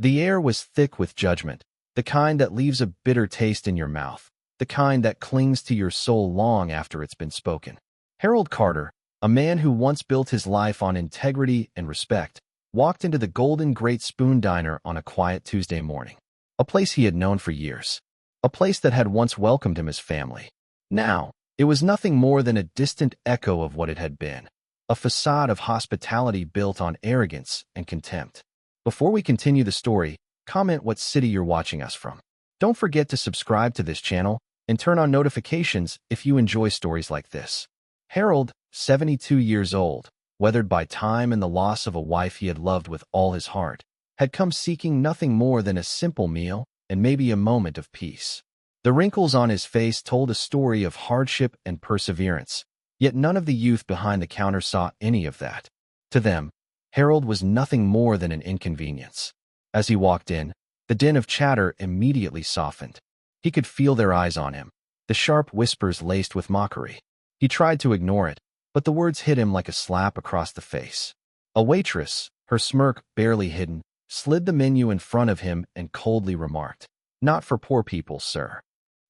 The air was thick with judgment, the kind that leaves a bitter taste in your mouth, the kind that clings to your soul long after it's been spoken. Harold Carter, a man who once built his life on integrity and respect, walked into the Golden Great Spoon Diner on a quiet Tuesday morning. A place he had known for years. A place that had once welcomed him as family. Now, it was nothing more than a distant echo of what it had been. A facade of hospitality built on arrogance and contempt. Before we continue the story, comment what city you're watching us from. Don't forget to subscribe to this channel and turn on notifications if you enjoy stories like this. Harold, 72 years old, weathered by time and the loss of a wife he had loved with all his heart, had come seeking nothing more than a simple meal and maybe a moment of peace. The wrinkles on his face told a story of hardship and perseverance, yet none of the youth behind the counter saw any of that. To them, Harold was nothing more than an inconvenience. As he walked in, the din of chatter immediately softened. He could feel their eyes on him, the sharp whispers laced with mockery. He tried to ignore it, but the words hit him like a slap across the face. A waitress, her smirk barely hidden, slid the menu in front of him and coldly remarked, "Not for poor people, sir."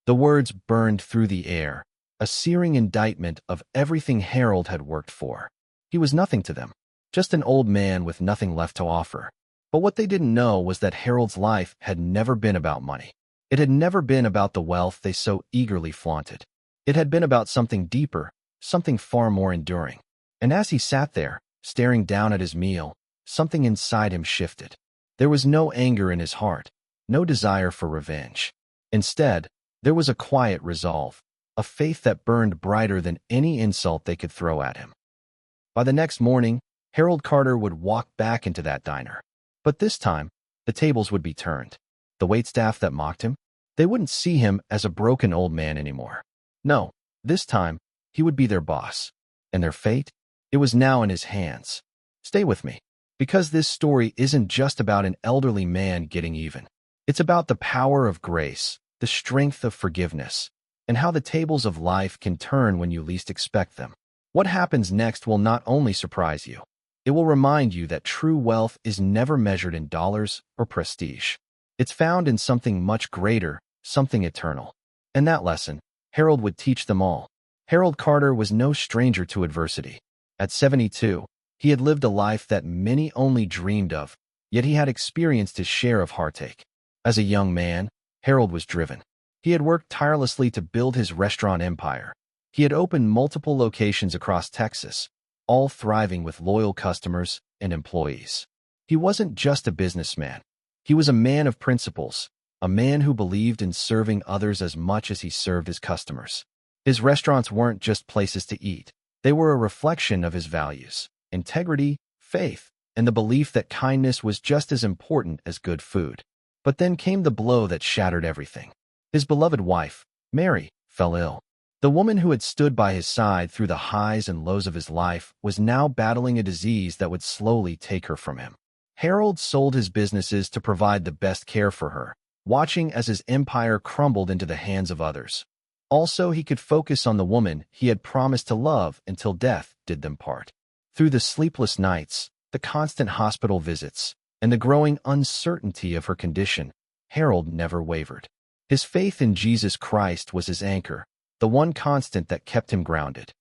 The words burned through the air, a searing indictment of everything Harold had worked for. He was nothing to them, just an old man with nothing left to offer. But what they didn't know was that Harold's life had never been about money. It had never been about the wealth they so eagerly flaunted. It had been about something deeper, something far more enduring. And as he sat there, staring down at his meal, something inside him shifted. There was no anger in his heart, no desire for revenge. Instead, there was a quiet resolve, a faith that burned brighter than any insult they could throw at him. By the next morning, Harold Carter would walk back into that diner. But this time, the tables would be turned. The waitstaff that mocked him, they wouldn't see him as a broken old man anymore. No, this time, he would be their boss. And their fate? It was now in his hands. Stay with me, because this story isn't just about an elderly man getting even. It's about the power of grace, the strength of forgiveness, and how the tables of life can turn when you least expect them. What happens next will not only surprise you, it will remind you that true wealth is never measured in dollars or prestige. It's found in something much greater, something eternal. And that lesson, Harold would teach them all. Harold Carter was no stranger to adversity. At 72, he had lived a life that many only dreamed of, yet he had experienced his share of heartache. As a young man, Harold was driven. He had worked tirelessly to build his restaurant empire. He had opened multiple locations across Texas, all thriving with loyal customers and employees. He wasn't just a businessman. He was a man of principles, a man who believed in serving others as much as he served his customers. His restaurants weren't just places to eat. They were a reflection of his values, integrity, faith, and the belief that kindness was just as important as good food. But then came the blow that shattered everything. His beloved wife, Mary, fell ill. The woman who had stood by his side through the highs and lows of his life was now battling a disease that would slowly take her from him. Harold sold his businesses to provide the best care for her, watching as his empire crumbled into the hands of others. Also, he could focus on the woman he had promised to love until death did them part. Through the sleepless nights, the constant hospital visits, and the growing uncertainty of her condition, Harold never wavered. His faith in Jesus Christ was his anchor, the one constant that kept him grounded.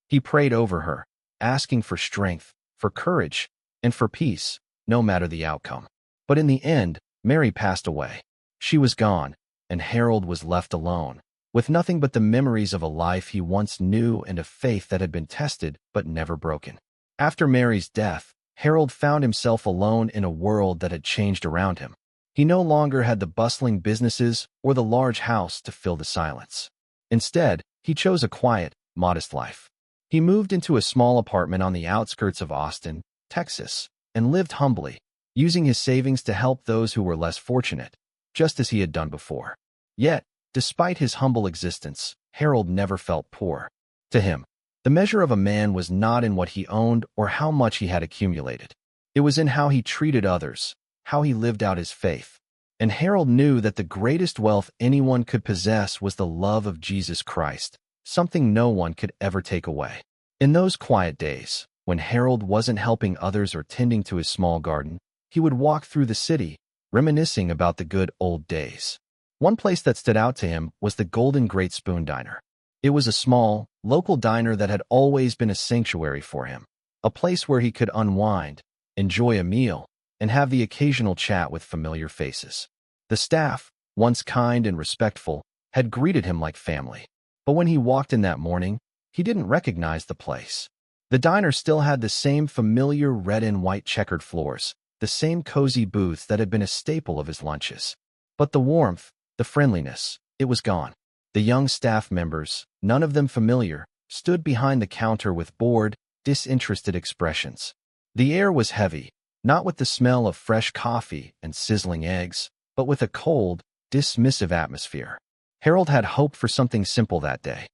He prayed over her, asking for strength, for courage, and for peace, no matter the outcome. But in the end, Mary passed away. She was gone, and Harold was left alone, with nothing but the memories of a life he once knew and a faith that had been tested but never broken. After Mary's death, Harold found himself alone in a world that had changed around him. He no longer had the bustling businesses or the large house to fill the silence. Instead, he chose a quiet, modest life. He moved into a small apartment on the outskirts of Austin, Texas, and lived humbly, using his savings to help those who were less fortunate, just as he had done before. Yet, despite his humble existence, Harold never felt poor. To him, the measure of a man was not in what he owned or how much he had accumulated. It was in how he treated others, how he lived out his faith. And Harold knew that the greatest wealth anyone could possess was the love of Jesus Christ, something no one could ever take away. In those quiet days, when Harold wasn't helping others or tending to his small garden, he would walk through the city, reminiscing about the good old days. One place that stood out to him was the Golden Great Spoon Diner. It was a small, local diner that had always been a sanctuary for him, a place where he could unwind, enjoy a meal, and have the occasional chat with familiar faces. The staff, once kind and respectful, had greeted him like family. But when he walked in that morning, he didn't recognize the place. The diner still had the same familiar red and white checkered floors, the same cozy booths that had been a staple of his lunches. But the warmth, the friendliness, it was gone. The young staff members, none of them familiar, stood behind the counter with bored, disinterested expressions. The air was heavy, not with the smell of fresh coffee and sizzling eggs, but with a cold, dismissive atmosphere. Harold had hoped for something simple that day.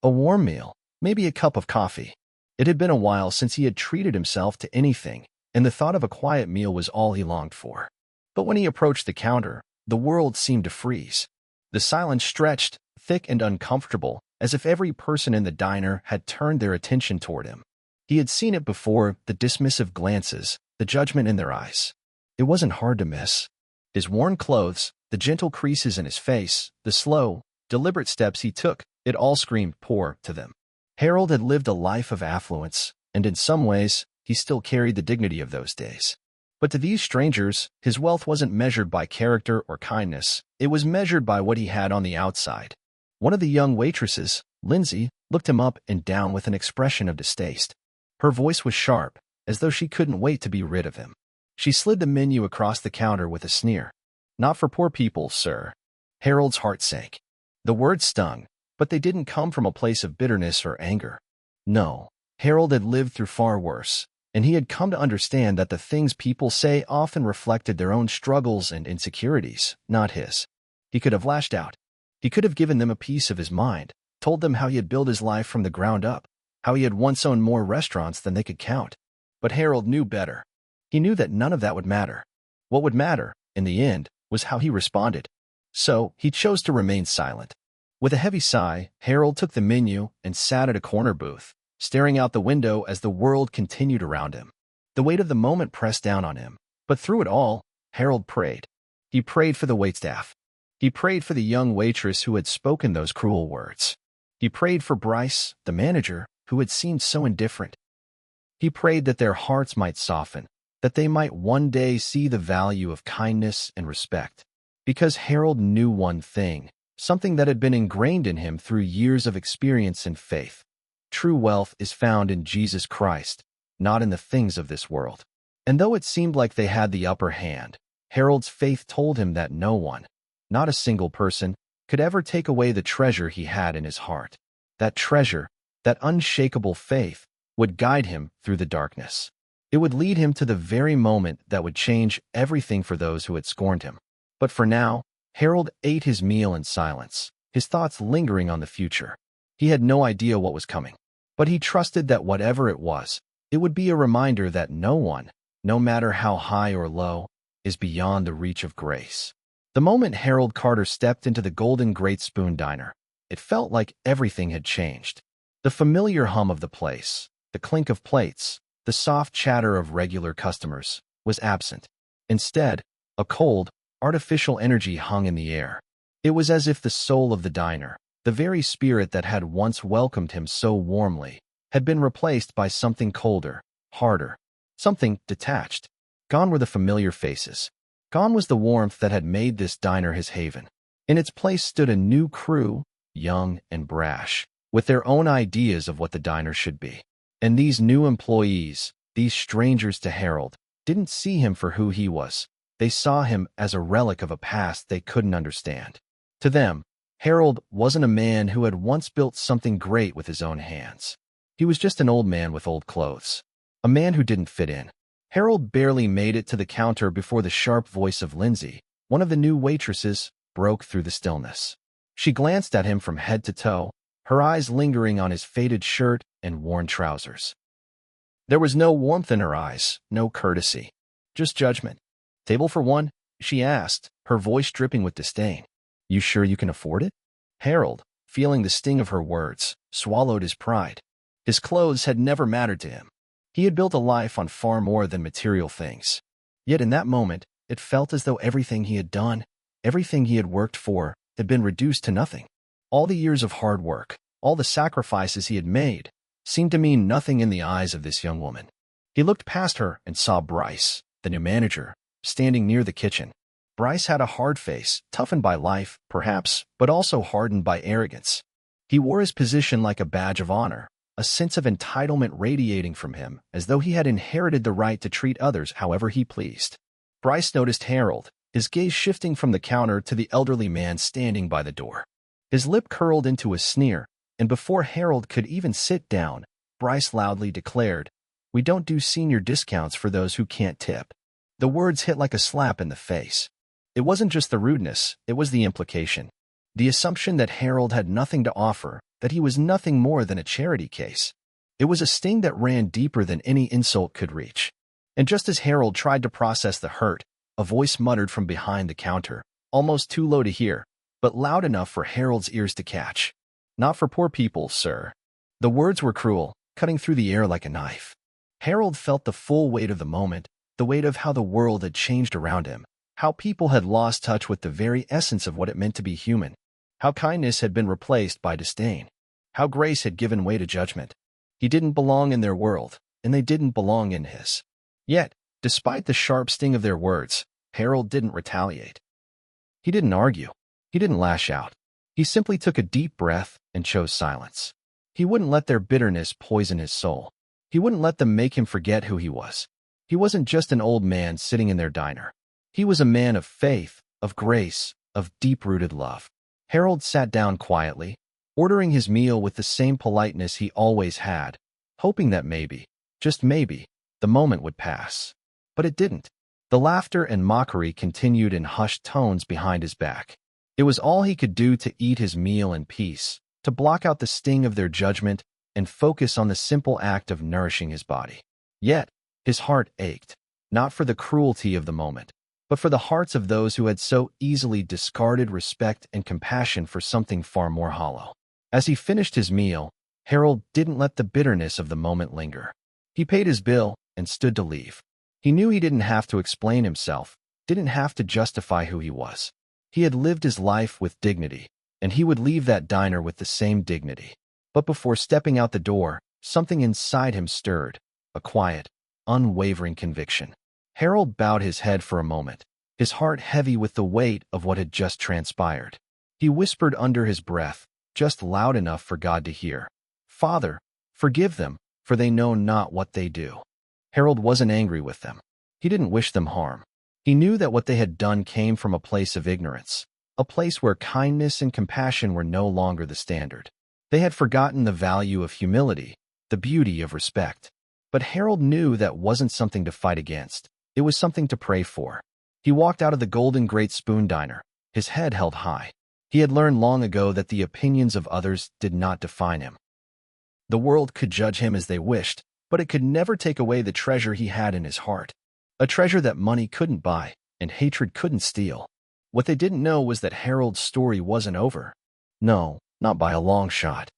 A warm meal, maybe a cup of coffee. It had been a while since he had treated himself to anything, and the thought of a quiet meal was all he longed for. But when he approached the counter, the world seemed to freeze. The silence stretched, thick and uncomfortable, as if every person in the diner had turned their attention toward him. He had seen it before, the dismissive glances, the judgment in their eyes. It wasn't hard to miss. His worn clothes, the gentle creases in his face, the slow, deliberate steps he took, it all screamed poor to them. Harold had lived a life of affluence, and in some ways, he still carried the dignity of those days. But to these strangers, his wealth wasn't measured by character or kindness. It was measured by what he had on the outside. One of the young waitresses, Lindsay, looked him up and down with an expression of distaste. Her voice was sharp, as though she couldn't wait to be rid of him. She slid the menu across the counter with a sneer. "Not for poor people, sir." Harold's heart sank. The words stung, but they didn't come from a place of bitterness or anger. No, Harold had lived through far worse, and he had come to understand that the things people say often reflected their own struggles and insecurities, not his. He could have lashed out. He could have given them a piece of his mind, told them how he had built his life from the ground up, how he had once owned more restaurants than they could count. But Harold knew better. He knew that none of that would matter. What would matter, in the end, was how he responded. So, he chose to remain silent. With a heavy sigh, Harold took the menu and sat at a corner booth, staring out the window as the world continued around him. The weight of the moment pressed down on him, but through it all, Harold prayed. He prayed for the waitstaff. He prayed for the young waitress who had spoken those cruel words. He prayed for Bryce, the manager, who had seemed so indifferent. He prayed that their hearts might soften, that they might one day see the value of kindness and respect. Because Harold knew one thing, something that had been ingrained in him through years of experience and faith. True wealth is found in Jesus Christ, not in the things of this world. And though it seemed like they had the upper hand, Harold's faith told him that no one, not a single person, could ever take away the treasure he had in his heart. That treasure, that unshakable faith, would guide him through the darkness. It would lead him to the very moment that would change everything for those who had scorned him. But for now, Harold ate his meal in silence, his thoughts lingering on the future. He had no idea what was coming, but he trusted that whatever it was, it would be a reminder that no one, no matter how high or low, is beyond the reach of grace. The moment Harold Carter stepped into the Golden Great Spoon Diner, it felt like everything had changed. The familiar hum of the place, the clink of plates, the soft chatter of regular customers, was absent. Instead, a cold, artificial energy hung in the air. It was as if the soul of the diner, the very spirit that had once welcomed him so warmly, had been replaced by something colder, harder, something detached. Gone were the familiar faces. Gone was the warmth that had made this diner his haven. In its place stood a new crew, young and brash, with their own ideas of what the diner should be. And these new employees, these strangers to Harold, didn't see him for who he was. They saw him as a relic of a past they couldn't understand. To them, Harold wasn't a man who had once built something great with his own hands. He was just an old man with old clothes. A man who didn't fit in. Harold barely made it to the counter before the sharp voice of Lindsay, one of the new waitresses, broke through the stillness. She glanced at him from head to toe, her eyes lingering on his faded shirt and worn trousers. There was no warmth in her eyes, no courtesy, just judgment. "Table for one?" she asked, her voice dripping with disdain. "You sure you can afford it?" Harold, feeling the sting of her words, swallowed his pride. His clothes had never mattered to him. He had built a life on far more than material things. Yet in that moment, It felt as though everything he had done, everything he had worked for, had been reduced to nothing. All the years of hard work, all the sacrifices he had made, seemed to mean nothing in the eyes of this young woman. He looked past her and saw Bryce, the new manager, standing near the kitchen. Bryce had a hard face, toughened by life, perhaps, but also hardened by arrogance. He wore his position like a badge of honor, a sense of entitlement radiating from him, as though he had inherited the right to treat others however he pleased. Bryce noticed Harold, his gaze shifting from the counter to the elderly man standing by the door. His lip curled into a sneer, and before Harold could even sit down, Bryce loudly declared, "We don't do senior discounts for those who can't tip." The words hit like a slap in the face. It wasn't just the rudeness, it was the implication. The assumption that Harold had nothing to offer, that he was nothing more than a charity case. It was a sting that ran deeper than any insult could reach. And just as Harold tried to process the hurt, a voice muttered from behind the counter, almost too low to hear, but loud enough for Harold's ears to catch. "Not for poor people, sir." The words were cruel, cutting through the air like a knife. Harold felt the full weight of the moment, the weight of how the world had changed around him, how people had lost touch with the very essence of what it meant to be human, how kindness had been replaced by disdain, how grace had given way to judgment. He didn't belong in their world, and they didn't belong in his. Yet, despite the sharp sting of their words, Harold didn't retaliate. He didn't argue. He didn't lash out. He simply took a deep breath and chose silence. He wouldn't let their bitterness poison his soul. He wouldn't let them make him forget who he was. He wasn't just an old man sitting in their diner. He was a man of faith, of grace, of deep-rooted love. Harold sat down quietly, ordering his meal with the same politeness he always had, hoping that maybe, just maybe, the moment would pass. But it didn't. The laughter and mockery continued in hushed tones behind his back. It was all he could do to eat his meal in peace, to block out the sting of their judgment and focus on the simple act of nourishing his body. Yet, his heart ached, not for the cruelty of the moment, but for the hearts of those who had so easily discarded respect and compassion for something far more hollow. As he finished his meal, Harold didn't let the bitterness of the moment linger. He paid his bill and stood to leave. He knew he didn't have to explain himself, didn't have to justify who he was. He had lived his life with dignity, and he would leave that diner with the same dignity. But before stepping out the door, something inside him stirred, a quiet, unwavering conviction. Harold bowed his head for a moment, his heart heavy with the weight of what had just transpired. He whispered under his breath, just loud enough for God to hear, "Father, forgive them, for they know not what they do." Harold wasn't angry with them. He didn't wish them harm. He knew that what they had done came from a place of ignorance, a place where kindness and compassion were no longer the standard. They had forgotten the value of humility, the beauty of respect. But Harold knew that wasn't something to fight against. It was something to pray for. He walked out of the Golden Great Spoon Diner, his head held high. He had learned long ago that the opinions of others did not define him. The world could judge him as they wished, but it could never take away the treasure he had in his heart. A treasure that money couldn't buy, and hatred couldn't steal. What they didn't know was that Harold's story wasn't over. No, not by a long shot.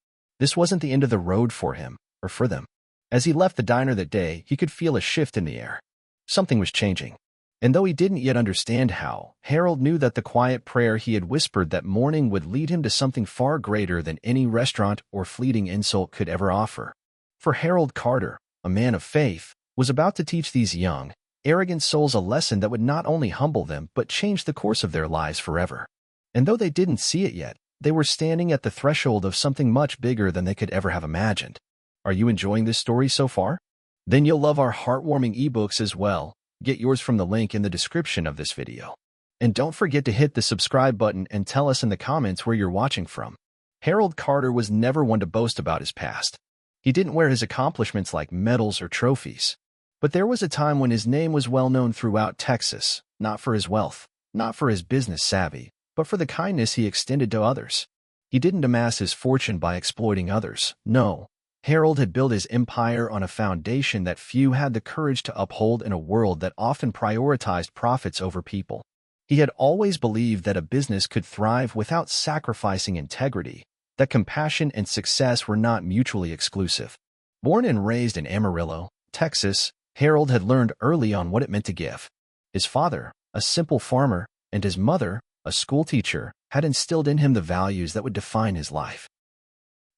This wasn't the end of the road for him, or for them. As he left the diner that day, he could feel a shift in the air. Something was changing. And though he didn't yet understand how, Harold knew that the quiet prayer he had whispered that morning would lead him to something far greater than any restaurant or fleeting insult could ever offer. For Harold Carter, a man of faith, was about to teach these young, arrogant souls a lesson that would not only humble them but change the course of their lives forever. And though they didn't see it yet, they were standing at the threshold of something much bigger than they could ever have imagined. Are you enjoying this story so far? Then you'll love our heartwarming ebooks as well. Get yours from the link in the description of this video. And don't forget to hit the subscribe button and tell us in the comments where you're watching from. Harold Carter was never one to boast about his past. He didn't wear his accomplishments like medals or trophies. But there was a time when his name was well known throughout Texas, not for his wealth, not for his business savvy, but for the kindness he extended to others. He didn't amass his fortune by exploiting others. No. Harold had built his empire on a foundation that few had the courage to uphold in a world that often prioritized profits over people. He had always believed that a business could thrive without sacrificing integrity, that compassion and success were not mutually exclusive. Born and raised in Amarillo, Texas, Harold had learned early on what it meant to give. His father, a simple farmer, and his mother, a schoolteacher, had instilled in him the values that would define his life.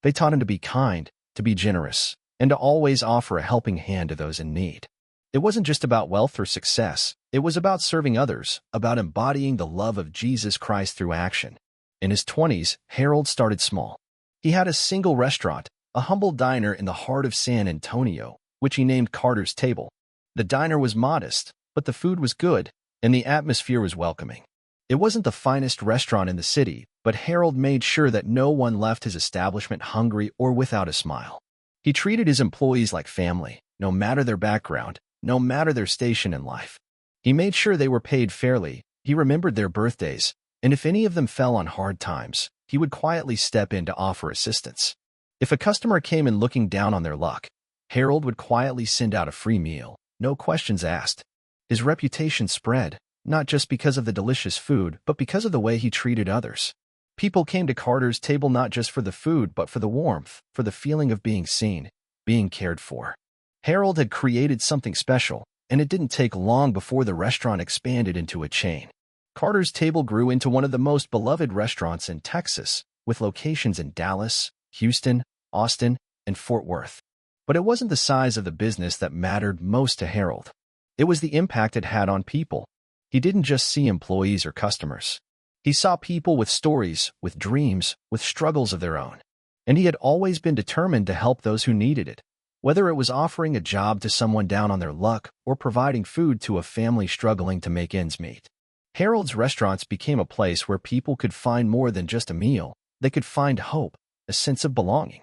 They taught him to be kind, to be generous, and to always offer a helping hand to those in need. It wasn't just about wealth or success. It was about serving others, about embodying the love of Jesus Christ through action. In his 20s, Harold started small. He had a single restaurant, a humble diner in the heart of San Antonio, which he named Carter's Table. The diner was modest, but the food was good, and the atmosphere was welcoming. It wasn't the finest restaurant in the city, but Harold made sure that no one left his establishment hungry or without a smile. He treated his employees like family, no matter their background, no matter their station in life. He made sure they were paid fairly, he remembered their birthdays, and if any of them fell on hard times, he would quietly step in to offer assistance. If a customer came in looking down on their luck, Harold would quietly send out a free meal, no questions asked. His reputation spread, not just because of the delicious food, but because of the way he treated others. People came to Carter's Table not just for the food, but for the warmth, for the feeling of being seen, being cared for. Harold had created something special, and it didn't take long before the restaurant expanded into a chain. Carter's Table grew into one of the most beloved restaurants in Texas, with locations in Dallas, Houston, Austin, and Fort Worth. But it wasn't the size of the business that mattered most to Harold. It was the impact it had on people. He didn't just see employees or customers. He saw people with stories, with dreams, with struggles of their own. And he had always been determined to help those who needed it, whether it was offering a job to someone down on their luck or providing food to a family struggling to make ends meet. Harold's restaurants became a place where people could find more than just a meal. They could find hope, a sense of belonging.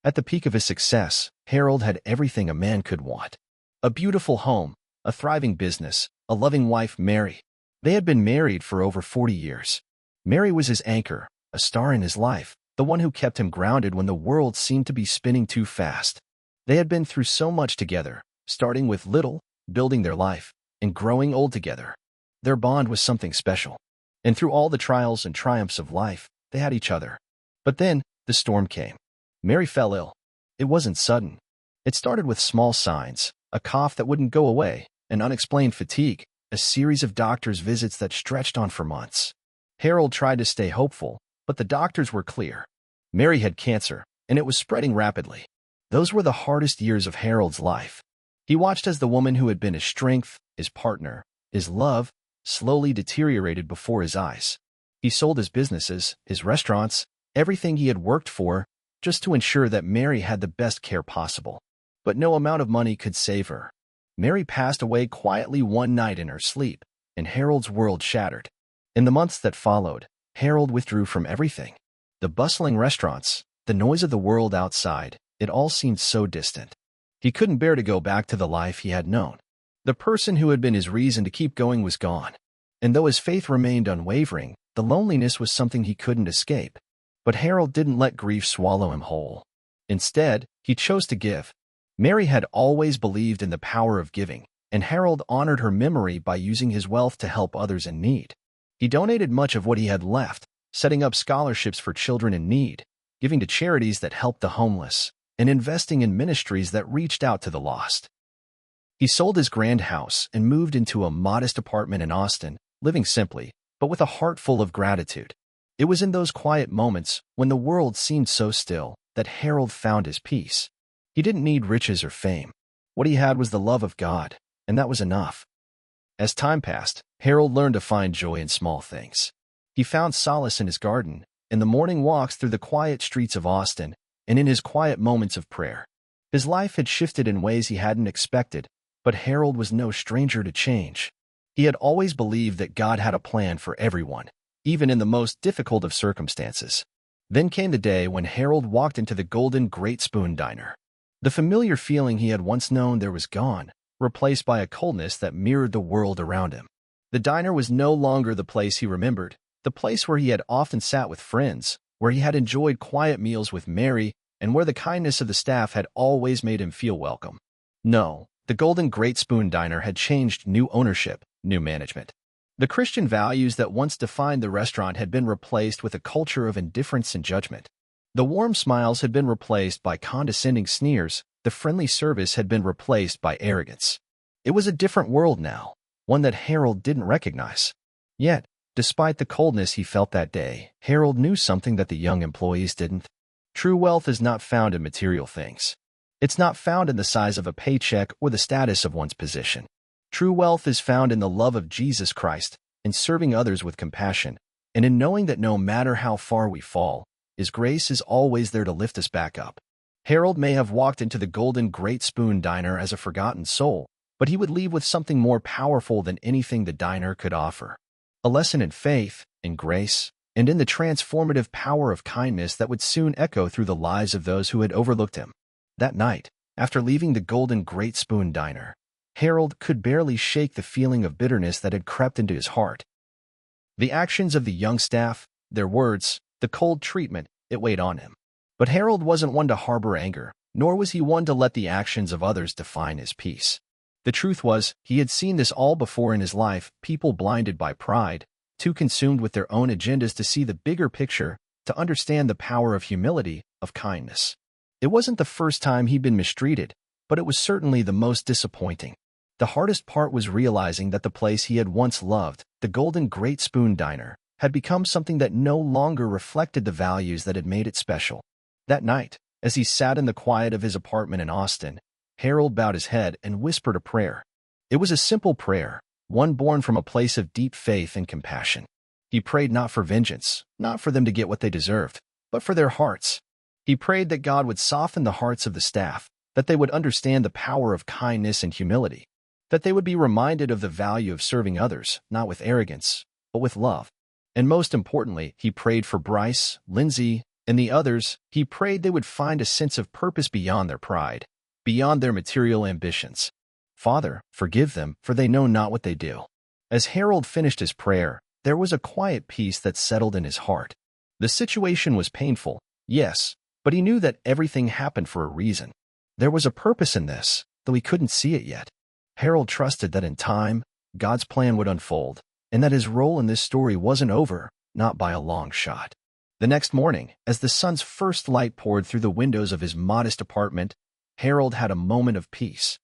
At the peak of his success, Harold had everything a man could want. A beautiful home, a thriving business, a loving wife, Mary. They had been married for over 40 years. Mary was his anchor, a star in his life, the one who kept him grounded when the world seemed to be spinning too fast. They had been through so much together, starting with little, building their life, and growing old together. Their bond was something special. And through all the trials and triumphs of life, they had each other. But then, the storm came. Mary fell ill. It wasn't sudden. It started with small signs, a cough that wouldn't go away, an unexplained fatigue, a series of doctor's visits that stretched on for months. Harold tried to stay hopeful, but the doctors were clear. Mary had cancer, and it was spreading rapidly. Those were the hardest years of Harold's life. He watched as the woman who had been his strength, his partner, his love, slowly deteriorated before his eyes. He sold his businesses, his restaurants, everything he had worked for, just to ensure that Mary had the best care possible. But no amount of money could save her. Mary passed away quietly one night in her sleep, and Harold's world shattered. In the months that followed, Harold withdrew from everything. The bustling restaurants, the noise of the world outside, it all seemed so distant. He couldn't bear to go back to the life he had known. The person who had been his reason to keep going was gone. And though his faith remained unwavering, the loneliness was something he couldn't escape. But Harold didn't let grief swallow him whole. Instead, he chose to give. Mary had always believed in the power of giving, and Harold honored her memory by using his wealth to help others in need. He donated much of what he had left, setting up scholarships for children in need, giving to charities that helped the homeless, and investing in ministries that reached out to the lost. He sold his grand house and moved into a modest apartment in Austin, living simply, but with a heart full of gratitude. It was in those quiet moments, when the world seemed so still, that Harold found his peace. He didn't need riches or fame. What he had was the love of God, and that was enough. As time passed, Harold learned to find joy in small things. He found solace in his garden, in the morning walks through the quiet streets of Austin, and in his quiet moments of prayer. His life had shifted in ways he hadn't expected, but Harold was no stranger to change. He had always believed that God had a plan for everyone, even in the most difficult of circumstances. Then came the day when Harold walked into the Golden Great Spoon Diner. The familiar feeling he had once known there was gone, replaced by a coldness that mirrored the world around him. The diner was no longer the place he remembered, the place where he had often sat with friends, where he had enjoyed quiet meals with Mary, and where the kindness of the staff had always made him feel welcome. No, the Golden Great Spoon Diner had changed. New ownership, new management. The Christian values that once defined the restaurant had been replaced with a culture of indifference and judgment. The warm smiles had been replaced by condescending sneers, the friendly service had been replaced by arrogance. It was a different world now, one that Harold didn't recognize. Yet, despite the coldness he felt that day, Harold knew something that the young employees didn't. True wealth is not found in material things. It's not found in the size of a paycheck or the status of one's position. True wealth is found in the love of Jesus Christ, in serving others with compassion, and in knowing that no matter how far we fall, His grace is always there to lift us back up. Harold may have walked into the Golden Great Spoon Diner as a forgotten soul, but he would leave with something more powerful than anything the diner could offer. A lesson in faith, in grace, and in the transformative power of kindness that would soon echo through the lives of those who had overlooked him. That night, after leaving the Golden Great Spoon Diner, Harold could barely shake the feeling of bitterness that had crept into his heart. The actions of the young staff, their words, the cold treatment, it weighed on him. But Harold wasn't one to harbor anger, nor was he one to let the actions of others define his peace. The truth was, he had seen this all before in his life, people blinded by pride, too consumed with their own agendas to see the bigger picture, to understand the power of humility, of kindness. It wasn't the first time he'd been mistreated, but it was certainly the most disappointing. The hardest part was realizing that the place he had once loved, the Golden Great Spoon Diner, had become something that no longer reflected the values that had made it special. That night, as he sat in the quiet of his apartment in Austin, Harold bowed his head and whispered a prayer. It was a simple prayer, one born from a place of deep faith and compassion. He prayed not for vengeance, not for them to get what they deserved, but for their hearts. He prayed that God would soften the hearts of the staff, that they would understand the power of kindness and humility, that they would be reminded of the value of serving others, not with arrogance, but with love. And most importantly, he prayed for Bryce, Lindsay, and the others. He prayed they would find a sense of purpose beyond their pride, beyond their material ambitions. Father, forgive them, for they know not what they do. As Harold finished his prayer, there was a quiet peace that settled in his heart. The situation was painful, yes, but he knew that everything happened for a reason. There was a purpose in this, though he couldn't see it yet. Harold trusted that in time, God's plan would unfold, and that his role in this story wasn't over, not by a long shot. The next morning, as the sun's first light poured through the windows of his modest apartment, Harold had a moment of peace.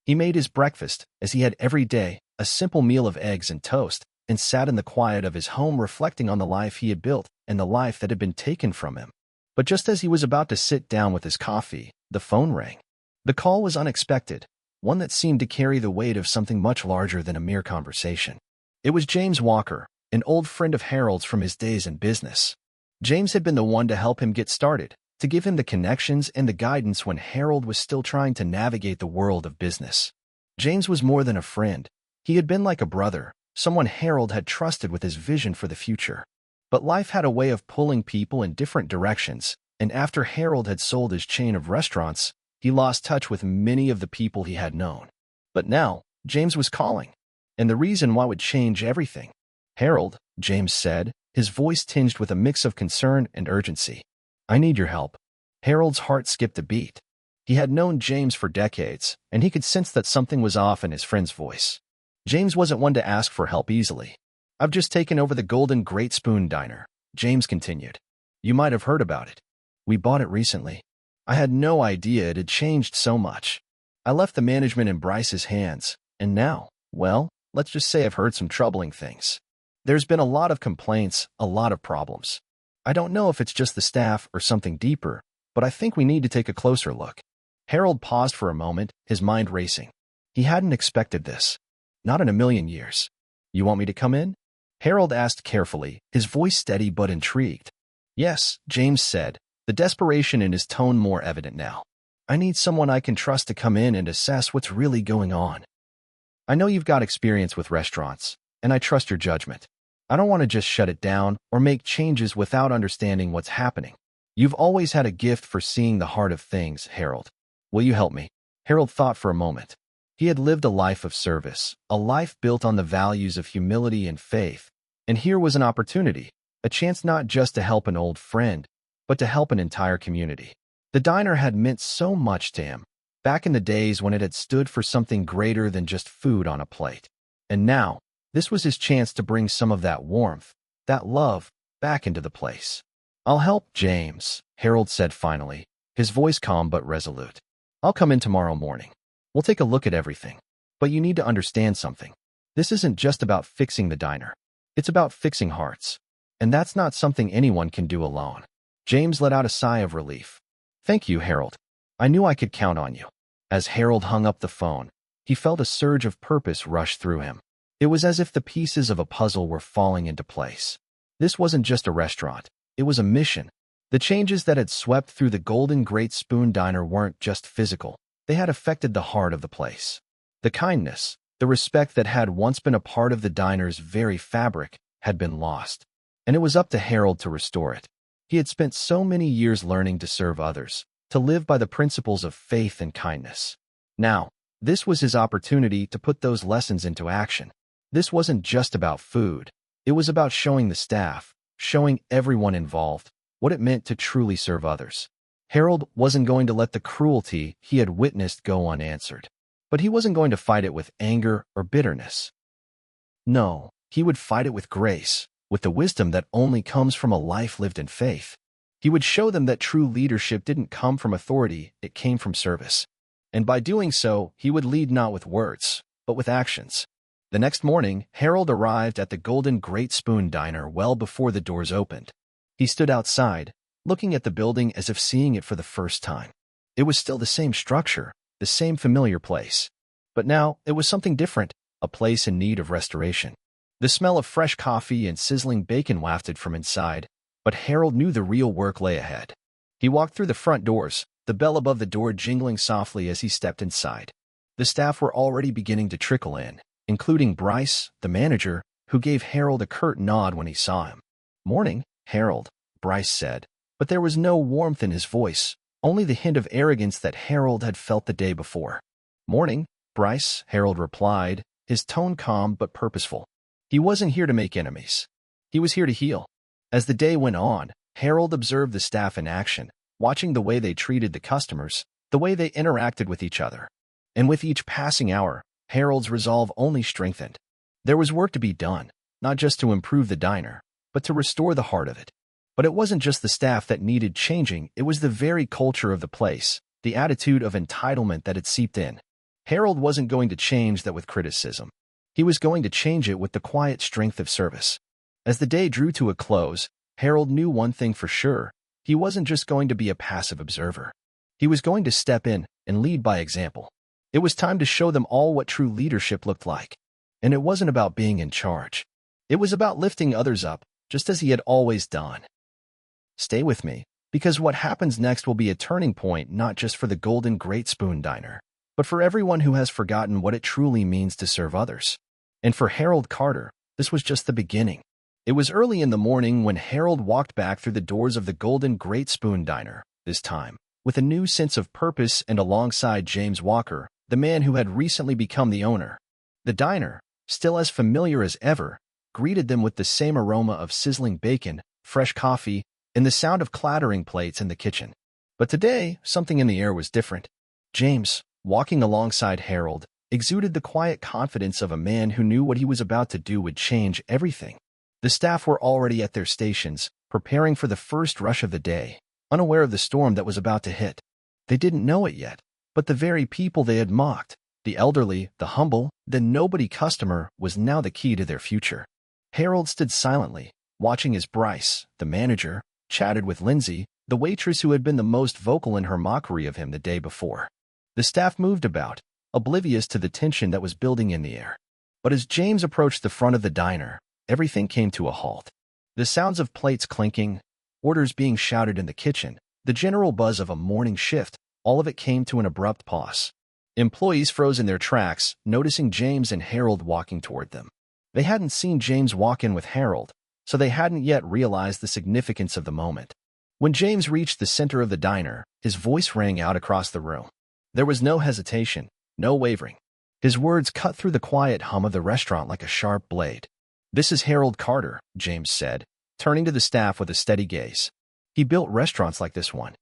He made his breakfast, as he had every day, a simple meal of eggs and toast, and sat in the quiet of his home reflecting on the life he had built and the life that had been taken from him. But just as he was about to sit down with his coffee, the phone rang. The call was unexpected, one that seemed to carry the weight of something much larger than a mere conversation. It was James Walker, an old friend of Harold's from his days in business. James had been the one to help him get started, to give him the connections and the guidance when Harold was still trying to navigate the world of business. James was more than a friend. He had been like a brother, someone Harold had trusted with his vision for the future. But life had a way of pulling people in different directions, and after Harold had sold his chain of restaurants, he lost touch with many of the people he had known. But now, James was calling, and the reason why would change everything. Harold, James said, his voice tinged with a mix of concern and urgency. I need your help. Harold's heart skipped a beat. He had known James for decades, and he could sense that something was off in his friend's voice. James wasn't one to ask for help easily. I've just taken over the Golden Great Spoon Diner, James continued. You might have heard about it. We bought it recently. I had no idea it had changed so much. I left the management in Bryce's hands, and now, well, let's just say I've heard some troubling things. There's been a lot of complaints, a lot of problems. I don't know if it's just the staff or something deeper, but I think we need to take a closer look. Harold paused for a moment, his mind racing. He hadn't expected this. Not in a million years. You want me to come in? Harold asked carefully, his voice steady but intrigued. Yes, James said, the desperation in his tone more evident now. I need someone I can trust to come in and assess what's really going on. I know you've got experience with restaurants, and I trust your judgment. I don't want to just shut it down or make changes without understanding what's happening. You've always had a gift for seeing the heart of things, Harold. Will you help me? Harold thought for a moment. He had lived a life of service, a life built on the values of humility and faith, and here was an opportunity, a chance not just to help an old friend, but to help an entire community. The diner had meant so much to him, back in the days when it had stood for something greater than just food on a plate. And now, this was his chance to bring some of that warmth, that love, back into the place. I'll help, James, Harold said finally, his voice calm but resolute. I'll come in tomorrow morning. We'll take a look at everything. But you need to understand something. This isn't just about fixing the diner. It's about fixing hearts. And that's not something anyone can do alone. James let out a sigh of relief. Thank you, Harold. I knew I could count on you. As Harold hung up the phone, he felt a surge of purpose rush through him. It was as if the pieces of a puzzle were falling into place. This wasn't just a restaurant. It was a mission. The changes that had swept through the Golden Great Spoon Diner weren't just physical. They had affected the heart of the place. The kindness, the respect that had once been a part of the diner's very fabric had been lost. And it was up to Harold to restore it. He had spent so many years learning to serve others, to live by the principles of faith and kindness. Now, this was his opportunity to put those lessons into action. This wasn't just about food. It was about showing the staff, showing everyone involved, what it meant to truly serve others. Harold wasn't going to let the cruelty he had witnessed go unanswered. But he wasn't going to fight it with anger or bitterness. No, he would fight it with grace, with the wisdom that only comes from a life lived in faith. He would show them that true leadership didn't come from authority, it came from service. And by doing so, he would lead not with words, but with actions. The next morning, Harold arrived at the Golden Great Spoon Diner well before the doors opened. He stood outside, looking at the building as if seeing it for the first time. It was still the same structure, the same familiar place. But now, it was something different, a place in need of restoration. The smell of fresh coffee and sizzling bacon wafted from inside, but Harold knew the real work lay ahead. He walked through the front doors, the bell above the door jingling softly as he stepped inside. The staff were already beginning to trickle in, including Bryce, the manager, who gave Harold a curt nod when he saw him. "Morning, Harold," Bryce said, but there was no warmth in his voice, only the hint of arrogance that Harold had felt the day before. "Morning, Bryce," Harold replied, his tone calm but purposeful. He wasn't here to make enemies. He was here to heal. As the day went on, Harold observed the staff in action, watching the way they treated the customers, the way they interacted with each other. And with each passing hour, Harold's resolve only strengthened. There was work to be done, not just to improve the diner, but to restore the heart of it. But it wasn't just the staff that needed changing, it was the very culture of the place, the attitude of entitlement that had seeped in. Harold wasn't going to change that with criticism. He was going to change it with the quiet strength of service. As the day drew to a close, Harold knew one thing for sure. He wasn't just going to be a passive observer. He was going to step in and lead by example. It was time to show them all what true leadership looked like. And it wasn't about being in charge. It was about lifting others up, just as he had always done. Stay with me, because what happens next will be a turning point not just for the Golden Great Spoon Diner, but for everyone who has forgotten what it truly means to serve others. And for Harold Carter, this was just the beginning. It was early in the morning when Harold walked back through the doors of the Golden Great Spoon Diner, this time, with a new sense of purpose and alongside James Walker, the man who had recently become the owner. The diner, still as familiar as ever, greeted them with the same aroma of sizzling bacon, fresh coffee, and the sound of clattering plates in the kitchen. But today, something in the air was different. James, walking alongside Harold, exuded the quiet confidence of a man who knew what he was about to do would change everything. The staff were already at their stations, preparing for the first rush of the day, unaware of the storm that was about to hit. They didn't know it yet, but the very people they had mocked, the elderly, the humble, the nobody customer, was now the key to their future. Harold stood silently, watching as Bryce, the manager, chatted with Lindsay, the waitress who had been the most vocal in her mockery of him the day before. The staff moved about, oblivious to the tension that was building in the air. But as James approached the front of the diner, everything came to a halt. The sounds of plates clinking, orders being shouted in the kitchen, the general buzz of a morning shift, all of it came to an abrupt pause. Employees froze in their tracks, noticing James and Harold walking toward them. They hadn't seen James walk in with Harold, so they hadn't yet realized the significance of the moment. When James reached the center of the diner, his voice rang out across the room. There was no hesitation, no wavering. His words cut through the quiet hum of the restaurant like a sharp blade. "This is Harold Carter," James said, turning to the staff with a steady gaze. "He built restaurants like this one.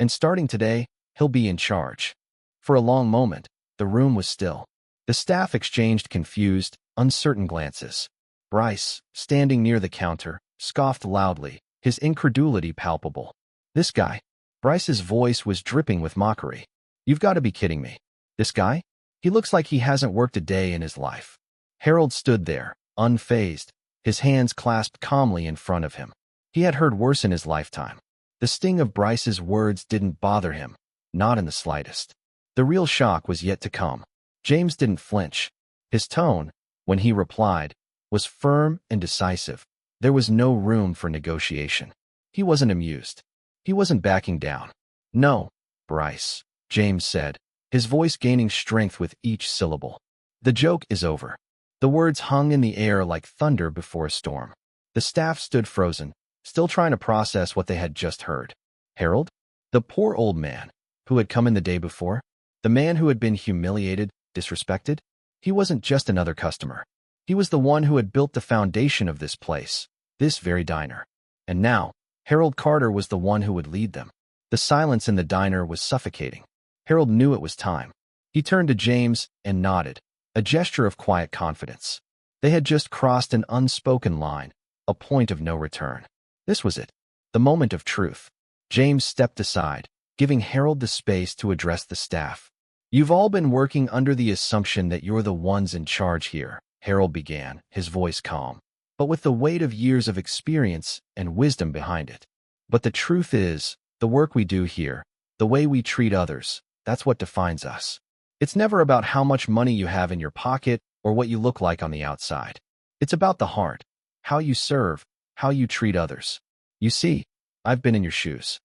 And starting today, he'll be in charge." For a long moment, the room was still. The staff exchanged confused, uncertain glances. Bryce, standing near the counter, scoffed loudly, his incredulity palpable. "This guy?" Bryce's voice was dripping with mockery. "You've got to be kidding me. This guy? He looks like he hasn't worked a day in his life." Harold stood there, unfazed, his hands clasped calmly in front of him. He had heard worse in his lifetime. The sting of Bryce's words didn't bother him, not in the slightest. The real shock was yet to come. James didn't flinch. His tone, when he replied, was firm and decisive. There was no room for negotiation. He wasn't amused. He wasn't backing down. "No, Bryce," James said, his voice gaining strength with each syllable. "The joke is over." The words hung in the air like thunder before a storm. The staff stood frozen, still trying to process what they had just heard. Harold? The poor old man, who had come in the day before? The man who had been humiliated, disrespected? He wasn't just another customer. He was the one who had built the foundation of this place, this very diner. And now, Harold Carter was the one who would lead them. The silence in the diner was suffocating. Harold knew it was time. He turned to James and nodded, a gesture of quiet confidence. They had just crossed an unspoken line, a point of no return. This was it, the moment of truth. James stepped aside, giving Harold the space to address the staff. "You've all been working under the assumption that you're the ones in charge here," Harold began, his voice calm, but with the weight of years of experience and wisdom behind it. "But the truth is, the work we do here, the way we treat others, that's what defines us. It's never about how much money you have in your pocket or what you look like on the outside. It's about the heart, how you serve, how you treat others. You see, I've been in your shoes.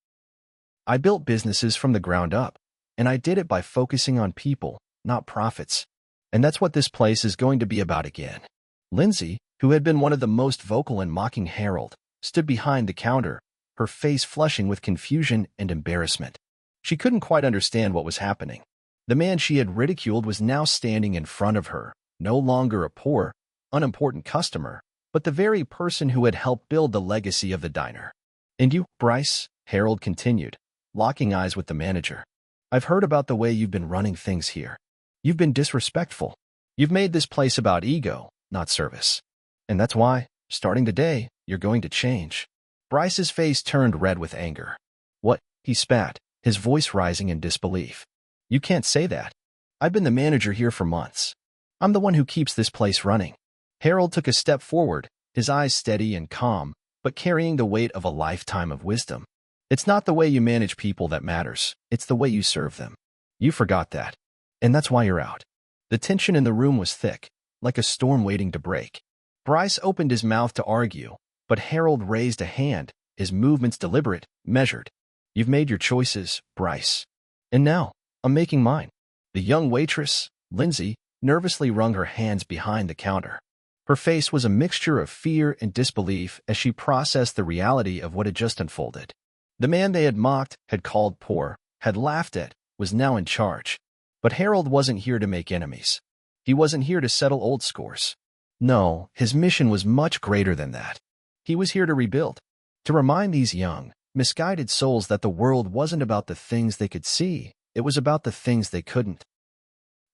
I built businesses from the ground up, and I did it by focusing on people, not profits. And that's what this place is going to be about again." Lindsay, who had been one of the most vocal in mocking Harold, stood behind the counter, her face flushing with confusion and embarrassment. She couldn't quite understand what was happening. The man she had ridiculed was now standing in front of her, no longer a poor, unimportant customer, but the very person who had helped build the legacy of the diner. "And you, Bryce," Harold continued, locking eyes with the manager. "I've heard about the way you've been running things here. You've been disrespectful. You've made this place about ego, not service. And that's why, starting today, you're going to change." Bryce's face turned red with anger. "What?" he spat, his voice rising in disbelief. "You can't say that. I've been the manager here for months. I'm the one who keeps this place running." Harold took a step forward, his eyes steady and calm, but carrying the weight of a lifetime of wisdom. "It's not the way you manage people that matters. It's the way you serve them. You forgot that. And that's why you're out." The tension in the room was thick, like a storm waiting to break. Bryce opened his mouth to argue, but Harold raised a hand, his movements deliberate, measured. "You've made your choices, Bryce. And now, I'm making mine." The young waitress, Lindsay, nervously wrung her hands behind the counter. Her face was a mixture of fear and disbelief as she processed the reality of what had just unfolded. The man they had mocked, had called poor, had laughed at, was now in charge. But Harold wasn't here to make enemies. He wasn't here to settle old scores. No, his mission was much greater than that. He was here to rebuild, to remind these young, misguided souls that the world wasn't about the things they could see, it was about the things they couldn't.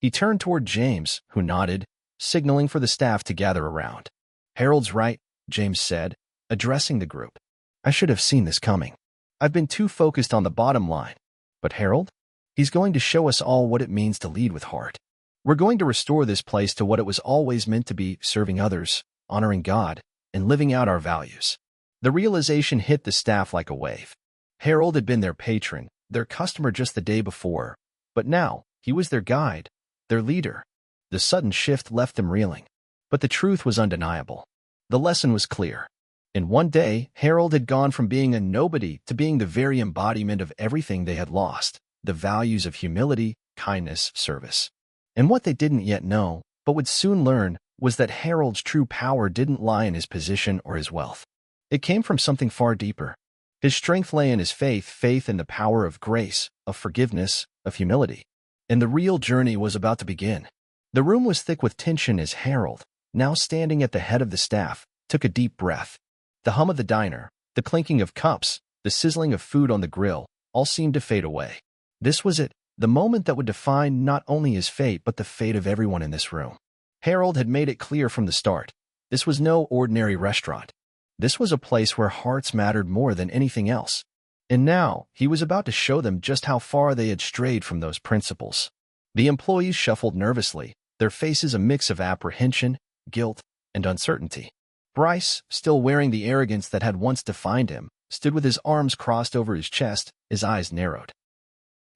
He turned toward James, who nodded, signaling for the staff to gather around. "Harold's right," James said, addressing the group. "I should have seen this coming. I've been too focused on the bottom line. But Harold? He's going to show us all what it means to lead with heart. We're going to restore this place to what it was always meant to be, serving others, honoring God, and living out our values." The realization hit the staff like a wave. Harold had been their patron, their customer just the day before, but now he was their guide, their leader. The sudden shift left them reeling. But the truth was undeniable. The lesson was clear. In one day, Harold had gone from being a nobody to being the very embodiment of everything they had lost, the values of humility, kindness, service. And what they didn't yet know, but would soon learn, was that Harold's true power didn't lie in his position or his wealth. It came from something far deeper. His strength lay in his faith in the power of grace, of forgiveness, of humility. And the real journey was about to begin. The room was thick with tension as Harold, now standing at the head of the staff, took a deep breath. The hum of the diner, the clinking of cups, the sizzling of food on the grill, all seemed to fade away. This was it, the moment that would define not only his fate but the fate of everyone in this room. Harold had made it clear from the start. This was no ordinary restaurant. This was a place where hearts mattered more than anything else. And now, he was about to show them just how far they had strayed from those principles. The employees shuffled nervously, their faces a mix of apprehension, guilt, and uncertainty. Bryce, still wearing the arrogance that had once defined him, stood with his arms crossed over his chest, his eyes narrowed.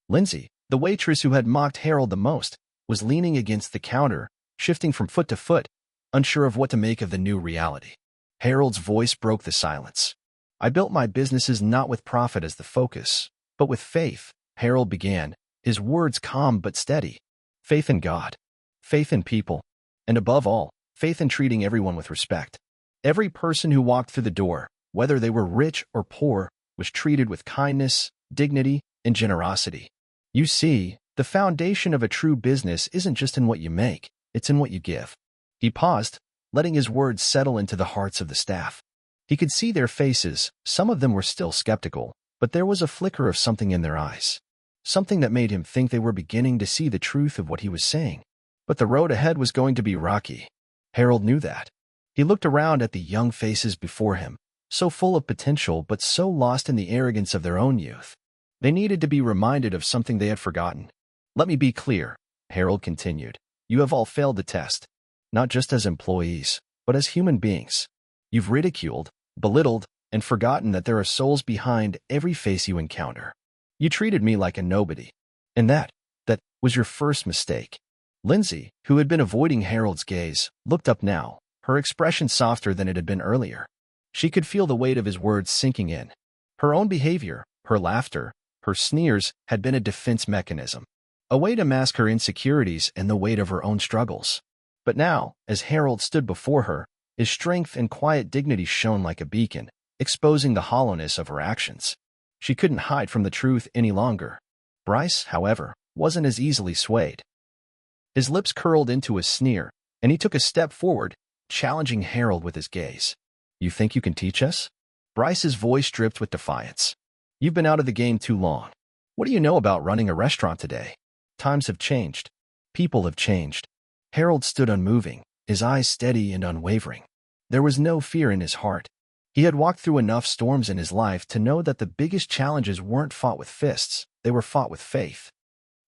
Lindsay, the waitress who had mocked Harold the most, was leaning against the counter, shifting from foot to foot, unsure of what to make of the new reality. Harold's voice broke the silence. "I built my businesses not with profit as the focus, but with faith," Harold began, his words calm but steady. "Faith in God, faith in people, and above all, faith in treating everyone with respect. Every person who walked through the door, whether they were rich or poor, was treated with kindness, dignity, and generosity. You see, the foundation of a true business isn't just in what you make, it's in what you give." He paused, letting his words settle into the hearts of the staff. He could see their faces. Some of them were still skeptical, but there was a flicker of something in their eyes. Something that made him think they were beginning to see the truth of what he was saying. But the road ahead was going to be rocky. Harold knew that. He looked around at the young faces before him, so full of potential but so lost in the arrogance of their own youth. They needed to be reminded of something they had forgotten. "Let me be clear," Harold continued. "You have all failed the test, not just as employees, but as human beings. You've ridiculed, belittled, and forgotten that there are souls behind every face you encounter. You treated me like a nobody. And that was your first mistake." Lindsay, who had been avoiding Harold's gaze, looked up now, her expression softer than it had been earlier. She could feel the weight of his words sinking in. Her own behavior, her laughter, her sneers had been a defense mechanism, a way to mask her insecurities and the weight of her own struggles. But now, as Harold stood before her, his strength and quiet dignity shone like a beacon, exposing the hollowness of her actions. She couldn't hide from the truth any longer. Bryce, however, wasn't as easily swayed. His lips curled into a sneer, and he took a step forward, challenging Harold with his gaze. "You think you can teach us?" Bryce's voice dripped with defiance. "You've been out of the game too long. What do you know about running a restaurant today? Times have changed. People have changed." Harold stood unmoving, his eyes steady and unwavering. There was no fear in his heart. He had walked through enough storms in his life to know that the biggest challenges weren't fought with fists, they were fought with faith.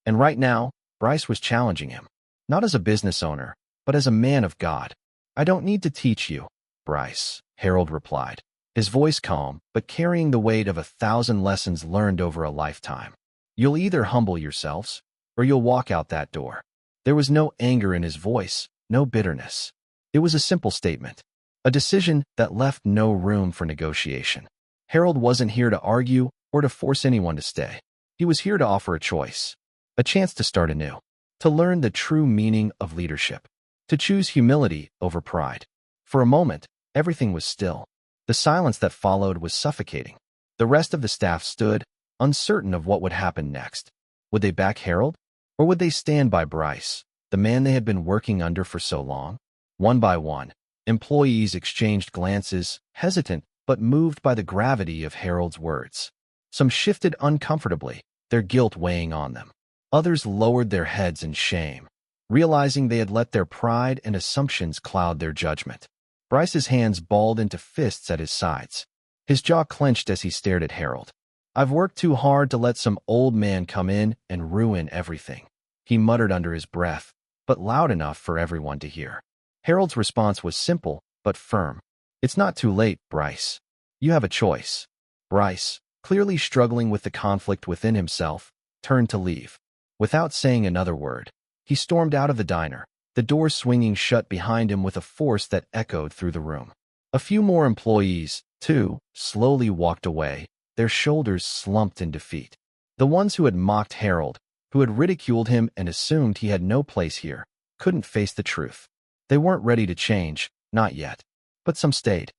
And right now, Bryce was challenging him, not as a business owner, but as a man of God. "I don't need to teach you, Bryce," Harold replied, his voice calm, but carrying the weight of 1,000 lessons learned over a lifetime. "You'll either humble yourselves, or you'll walk out that door." There was no anger in his voice, no bitterness. It was a simple statement, a decision that left no room for negotiation. Harold wasn't here to argue or to force anyone to stay. He was here to offer a choice, a chance to start anew, to learn the true meaning of leadership, to choose humility over pride. For a moment, everything was still. The silence that followed was suffocating. The rest of the staff stood, uncertain of what would happen next. Would they back Harold? Or would they stand by Bryce, the man they had been working under for so long? One by one, employees exchanged glances, hesitant but moved by the gravity of Harold's words. Some shifted uncomfortably, their guilt weighing on them. Others lowered their heads in shame, realizing they had let their pride and assumptions cloud their judgment. Bryce's hands balled into fists at his sides. His jaw clenched as he stared at Harold. "I've worked too hard to let some old man come in and ruin everything," he muttered under his breath, but loud enough for everyone to hear. Harold's response was simple but firm. "It's not too late, Bryce. You have a choice." Bryce, clearly struggling with the conflict within himself, turned to leave. Without saying another word, he stormed out of the diner, the door swinging shut behind him with a force that echoed through the room. A few more employees, too, slowly walked away, their shoulders slumped in defeat. The ones who had mocked Harold, who had ridiculed him and assumed he had no place here, couldn't face the truth. They weren't ready to change, not yet. But some stayed.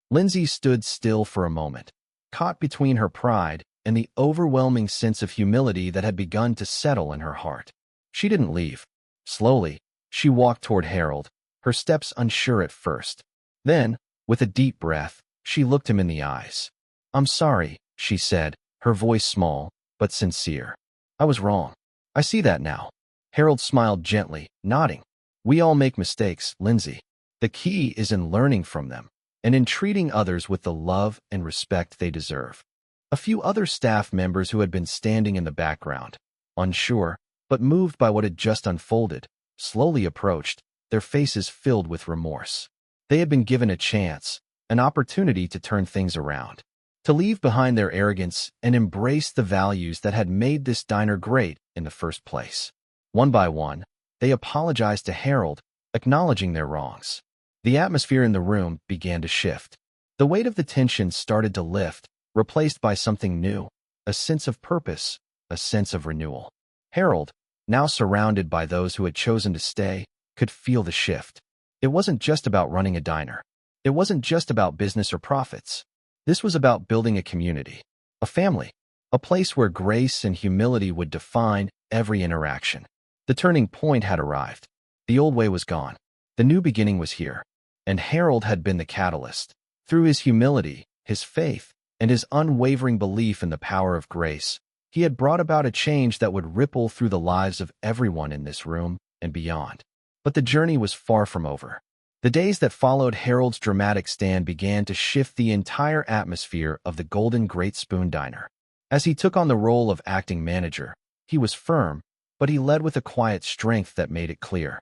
Lindsay stood still for a moment, caught between her pride and the overwhelming sense of humility that had begun to settle in her heart. She didn't leave. Slowly, she walked toward Harold, her steps unsure at first. Then, with a deep breath, she looked him in the eyes. "I'm sorry," she said, her voice small, but sincere. "I was wrong. I see that now." Harold smiled gently, nodding. "We all make mistakes, Lindsay. The key is in learning from them, and in treating others with the love and respect they deserve." A few other staff members who had been standing in the background, unsure, but moved by what had just unfolded, slowly approached, their faces filled with remorse. They had been given a chance, an opportunity to turn things around, to leave behind their arrogance and embrace the values that had made this diner great in the first place. One by one, they apologized to Harold, acknowledging their wrongs. The atmosphere in the room began to shift. The weight of the tension started to lift, replaced by something new, a sense of purpose, a sense of renewal. Harold, now surrounded by those who had chosen to stay, could feel the shift. It wasn't just about running a diner. It wasn't just about business or profits. This was about building a community, a family, a place where grace and humility would define every interaction. The turning point had arrived. The old way was gone. The new beginning was here. And Harold had been the catalyst. Through his humility, his faith, and his unwavering belief in the power of grace, he had brought about a change that would ripple through the lives of everyone in this room and beyond. But the journey was far from over. The days that followed Harold's dramatic stand began to shift the entire atmosphere of the Golden Great Spoon Diner. As he took on the role of acting manager, he was firm, but he led with a quiet strength that made it clear.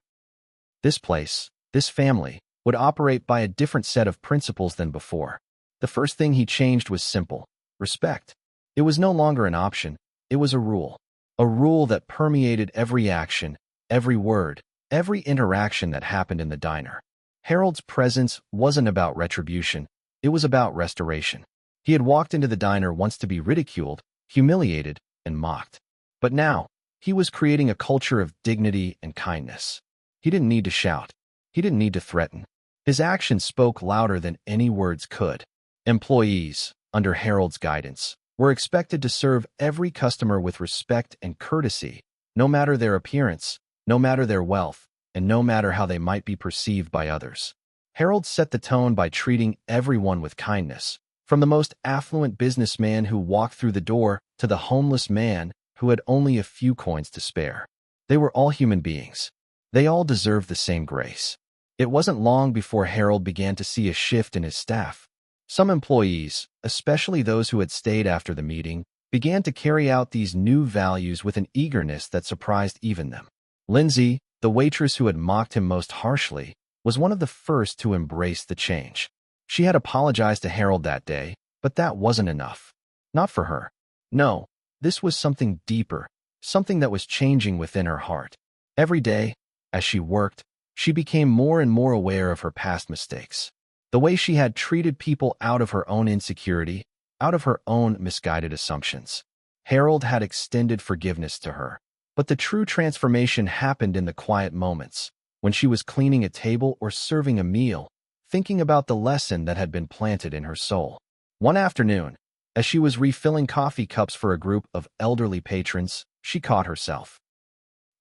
This place, this family, would operate by a different set of principles than before. The first thing he changed was simple: respect. It was no longer an option, it was a rule that permeated every action, every word, every interaction that happened in the diner. Harold's presence wasn't about retribution, it was about restoration. He had walked into the diner once to be ridiculed, humiliated, and mocked. But now, he was creating a culture of dignity and kindness. He didn't need to shout. He didn't need to threaten. His actions spoke louder than any words could. Employees, under Harold's guidance, were expected to serve every customer with respect and courtesy, no matter their appearance, no matter their wealth, and no matter how they might be perceived by others. Harold set the tone by treating everyone with kindness, from the most affluent businessman who walked through the door to the homeless man who had only a few coins to spare. They were all human beings. They all deserved the same grace. It wasn't long before Harold began to see a shift in his staff. Some employees, especially those who had stayed after the meeting, began to carry out these new values with an eagerness that surprised even them. Lindsay, the waitress who had mocked him most harshly, was one of the first to embrace the change. She had apologized to Harold that day, but that wasn't enough. Not for her. No, this was something deeper, something that was changing within her heart. Every day, as she worked, she became more and more aware of her past mistakes. The way she had treated people out of her own insecurity, out of her own misguided assumptions. Harold had extended forgiveness to her. But the true transformation happened in the quiet moments, when she was cleaning a table or serving a meal, thinking about the lesson that had been planted in her soul. One afternoon, as she was refilling coffee cups for a group of elderly patrons, she caught herself.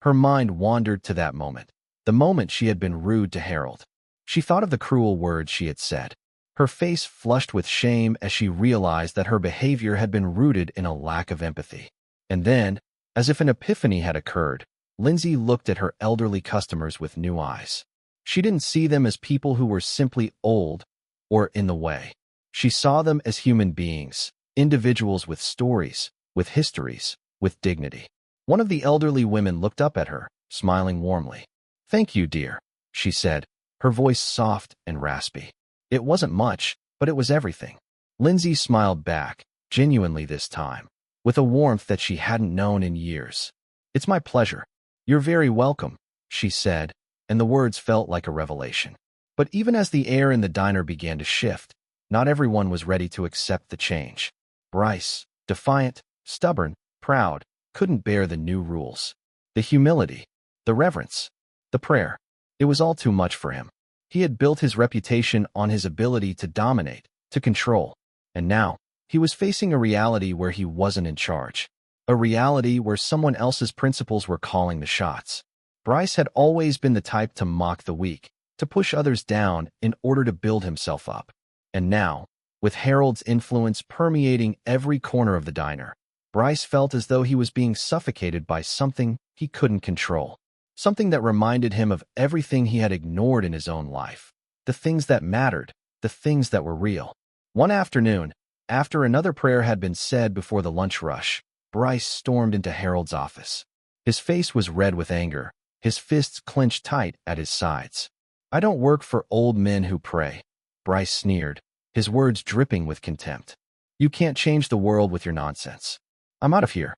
Her mind wandered to that moment, the moment she had been rude to Harold. She thought of the cruel words she had said. Her face flushed with shame as she realized that her behavior had been rooted in a lack of empathy. And then, as if an epiphany had occurred, Lindsay looked at her elderly customers with new eyes. She didn't see them as people who were simply old or in the way. She saw them as human beings, individuals with stories, with histories, with dignity. One of the elderly women looked up at her, smiling warmly. "Thank you, dear," she said, her voice soft and raspy. It wasn't much, but it was everything. Lindsay smiled back, genuinely this time, with a warmth that she hadn't known in years. "It's my pleasure. You're very welcome," she said, and the words felt like a revelation. But even as the air in the diner began to shift, not everyone was ready to accept the change. Bryce, defiant, stubborn, proud, couldn't bear the new rules. The humility, the reverence, the prayer. It was all too much for him. He had built his reputation on his ability to dominate, to control, and now, he was facing a reality where he wasn't in charge, a reality where someone else's principles were calling the shots. Bryce had always been the type to mock the weak, to push others down in order to build himself up. And now, with Harold's influence permeating every corner of the diner, Bryce felt as though he was being suffocated by something he couldn't control, something that reminded him of everything he had ignored in his own life, the things that mattered, the things that were real. One afternoon, after another prayer had been said before the lunch rush, Bryce stormed into Harold's office. His face was red with anger, his fists clenched tight at his sides. "I don't work for old men who pray," Bryce sneered, his words dripping with contempt. "You can't change the world with your nonsense. I'm out of here."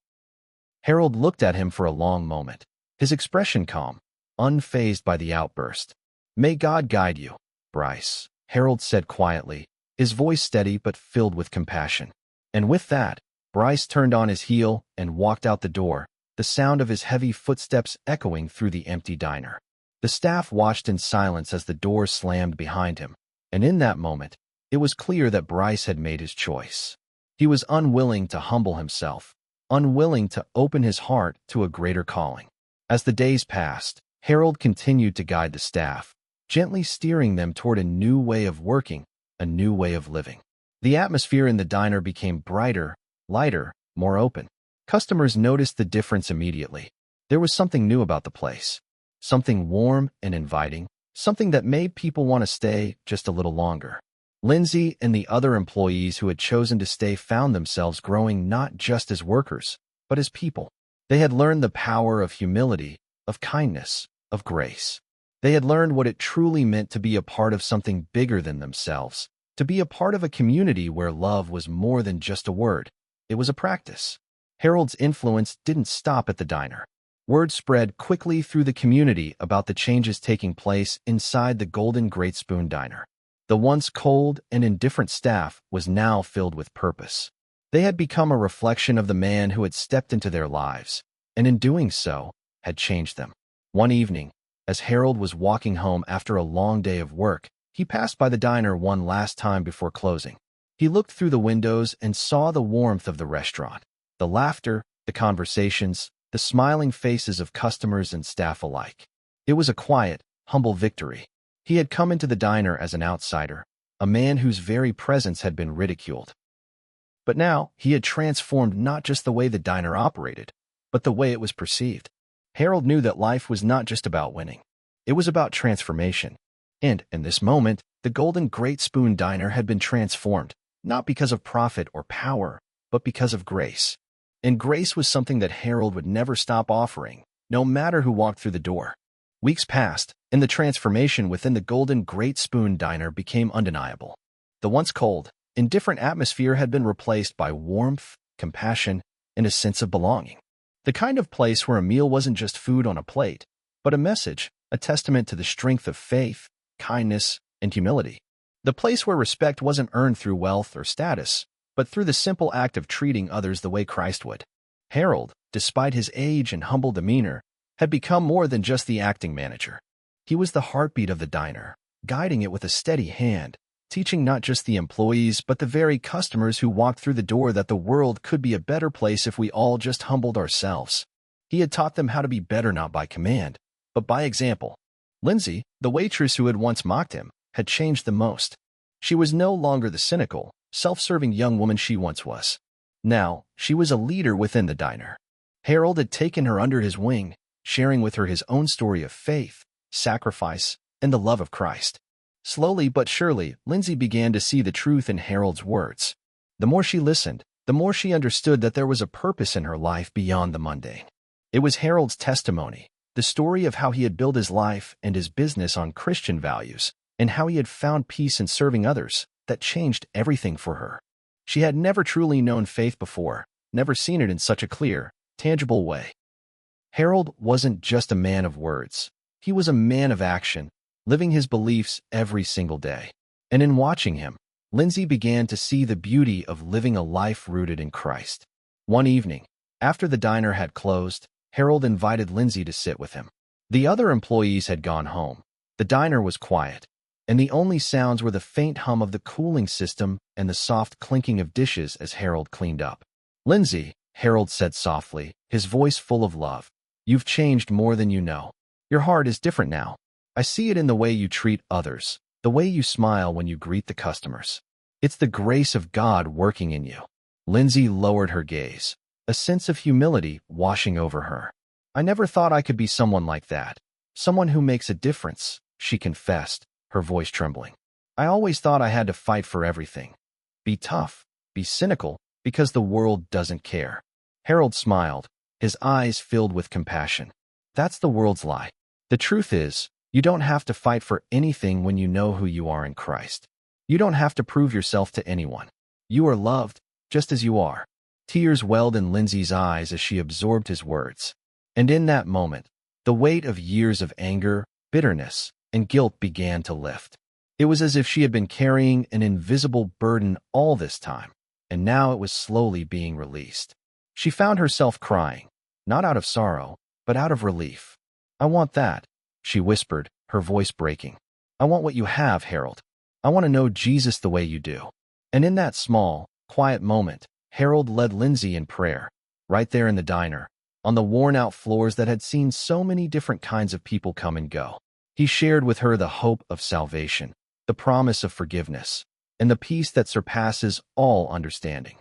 Harold looked at him for a long moment, his expression calm, unfazed by the outburst. "May God guide you, Bryce," Harold said quietly, his voice steady but filled with compassion. And with that, Bryce turned on his heel and walked out the door, the sound of his heavy footsteps echoing through the empty diner. The staff watched in silence as the door slammed behind him, and in that moment, it was clear that Bryce had made his choice. He was unwilling to humble himself, unwilling to open his heart to a greater calling. As the days passed, Harold continued to guide the staff, gently steering them toward a new way of working, a new way of living. The atmosphere in the diner became brighter, lighter, more open. Customers noticed the difference immediately. There was something new about the place, something warm and inviting, something that made people want to stay just a little longer. Lindsay and the other employees who had chosen to stay found themselves growing not just as workers, but as people. They had learned the power of humility, of kindness, of grace. They had learned what it truly meant to be a part of something bigger than themselves, to be a part of a community where love was more than just a word. It was a practice. Harold's influence didn't stop at the diner. Word spread quickly through the community about the changes taking place inside the Golden Great Spoon Diner. The once cold and indifferent staff was now filled with purpose. They had become a reflection of the man who had stepped into their lives, and in doing so, had changed them. One evening, as Harold was walking home after a long day of work, he passed by the diner one last time before closing. He looked through the windows and saw the warmth of the restaurant, the laughter, the conversations, the smiling faces of customers and staff alike. It was a quiet, humble victory. He had come into the diner as an outsider, a man whose very presence had been ridiculed. But now, he had transformed not just the way the diner operated, but the way it was perceived. Harold knew that life was not just about winning. It was about transformation. And, in this moment, the Golden Great Spoon Diner had been transformed, not because of profit or power, but because of grace. And grace was something that Harold would never stop offering, no matter who walked through the door. Weeks passed, and the transformation within the Golden Great Spoon Diner became undeniable. The once cold, indifferent atmosphere had been replaced by warmth, compassion, and a sense of belonging. The kind of place where a meal wasn't just food on a plate, but a message, a testament to the strength of faith, kindness, and humility. The place where respect wasn't earned through wealth or status, but through the simple act of treating others the way Christ would. Harold, despite his age and humble demeanor, had become more than just the acting manager. He was the heartbeat of the diner, guiding it with a steady hand, teaching not just the employees but the very customers who walked through the door that the world could be a better place if we all just humbled ourselves. He had taught them how to be better not by command, but by example. Lindsay, the waitress who had once mocked him, had changed the most. She was no longer the cynical, self-serving young woman she once was. Now, she was a leader within the diner. Harold had taken her under his wing, sharing with her his own story of faith, sacrifice, and the love of Christ. Slowly but surely, Lindsay began to see the truth in Harold's words. The more she listened, the more she understood that there was a purpose in her life beyond the mundane. It was Harold's testimony, the story of how he had built his life and his business on Christian values, and how he had found peace in serving others, that changed everything for her. She had never truly known faith before, never seen it in such a clear, tangible way. Harold wasn't just a man of words. He was a man of action, living his beliefs every single day. And in watching him, Lindsay began to see the beauty of living a life rooted in Christ. One evening, after the diner had closed, Harold invited Lindsay to sit with him. The other employees had gone home. The diner was quiet, and the only sounds were the faint hum of the cooling system and the soft clinking of dishes as Harold cleaned up. "Lindsay," Harold said softly, his voice full of love, "you've changed more than you know. Your heart is different now. I see it in the way you treat others, the way you smile when you greet the customers. It's the grace of God working in you." Lindsay lowered her gaze, a sense of humility washing over her. "I never thought I could be someone like that, someone who makes a difference," she confessed, her voice trembling. "I always thought I had to fight for everything. Be tough, be cynical, because the world doesn't care." Harold smiled, his eyes filled with compassion. That's the world's lie. The truth is, you don't have to fight for anything when you know who you are in Christ. You don't have to prove yourself to anyone. You are loved, just as you are. Tears welled in Lindsay's eyes as she absorbed his words. And in that moment, the weight of years of anger, bitterness, and guilt began to lift. It was as if she had been carrying an invisible burden all this time, and now it was slowly being released. She found herself crying, not out of sorrow, but out of relief. "I want that," she whispered, her voice breaking. "I want what you have, Harold. I want to know Jesus the way you do." And in that small, quiet moment, Harold led Lindsay in prayer, right there in the diner, on the worn-out floors that had seen so many different kinds of people come and go. He shared with her the hope of salvation, the promise of forgiveness, and the peace that surpasses all understanding.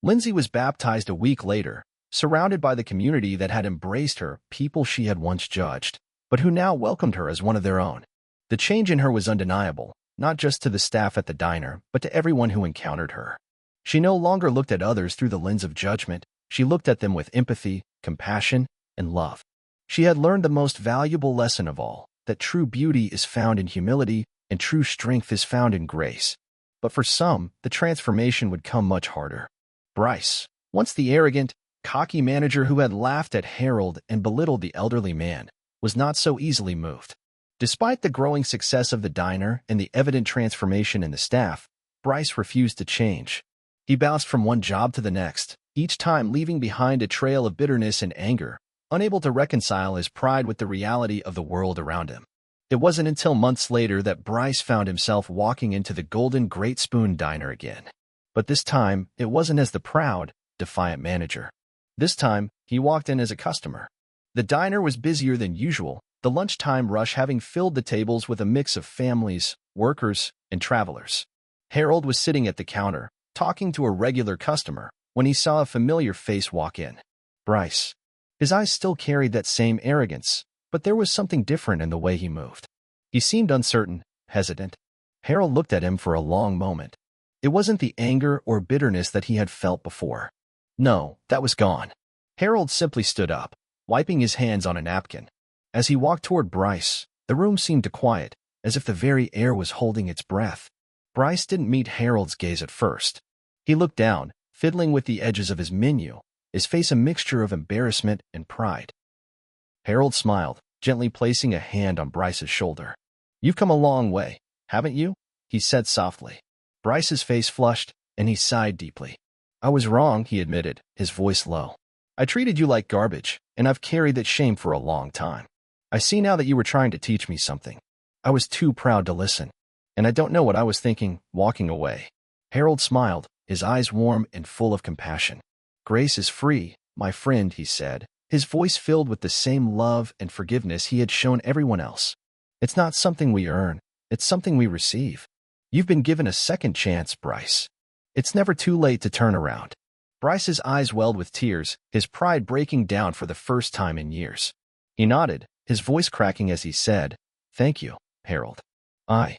Lindsay was baptized a week later, surrounded by the community that had embraced her, people she had once judged, but who now welcomed her as one of their own. The change in her was undeniable, not just to the staff at the diner, but to everyone who encountered her. She no longer looked at others through the lens of judgment. She looked at them with empathy, compassion, and love. She had learned the most valuable lesson of all, that true beauty is found in humility and true strength is found in grace. But for some, the transformation would come much harder. Bryce, once the arrogant, cocky manager who had laughed at Harold and belittled the elderly man, was not so easily moved. Despite the growing success of the diner and the evident transformation in the staff, Bryce refused to change. He bounced from one job to the next, each time leaving behind a trail of bitterness and anger, unable to reconcile his pride with the reality of the world around him. It wasn't until months later that Bryce found himself walking into the Golden Great Spoon Diner again. But this time, it wasn't as the proud, defiant manager. This time, he walked in as a customer. The diner was busier than usual, the lunchtime rush having filled the tables with a mix of families, workers, and travelers. Harold was sitting at the counter, talking to a regular customer, when he saw a familiar face walk in. Bryce. His eyes still carried that same arrogance, but there was something different in the way he moved. He seemed uncertain, hesitant. Harold looked at him for a long moment. It wasn't the anger or bitterness that he had felt before. No, that was gone. Harold simply stood up, wiping his hands on a napkin. As he walked toward Bryce, the room seemed to quiet, as if the very air was holding its breath. Bryce didn't meet Harold's gaze at first. He looked down, fiddling with the edges of his menu, his face a mixture of embarrassment and pride. Harold smiled, gently placing a hand on Bryce's shoulder. "You've come a long way, haven't you?" he said softly. Bryce's face flushed, and he sighed deeply. "I was wrong," he admitted, his voice low. "I treated you like garbage, and I've carried that shame for a long time. I see now that you were trying to teach me something. I was too proud to listen, and I don't know what I was thinking, walking away." Harold smiled, his eyes warm and full of compassion. "Grace is free, my friend," he said, his voice filled with the same love and forgiveness he had shown everyone else. "It's not something we earn, it's something we receive. You've been given a second chance, Bryce. It's never too late to turn around." Bryce's eyes welled with tears, his pride breaking down for the first time in years. He nodded, his voice cracking as he said, "Thank you, Harold. I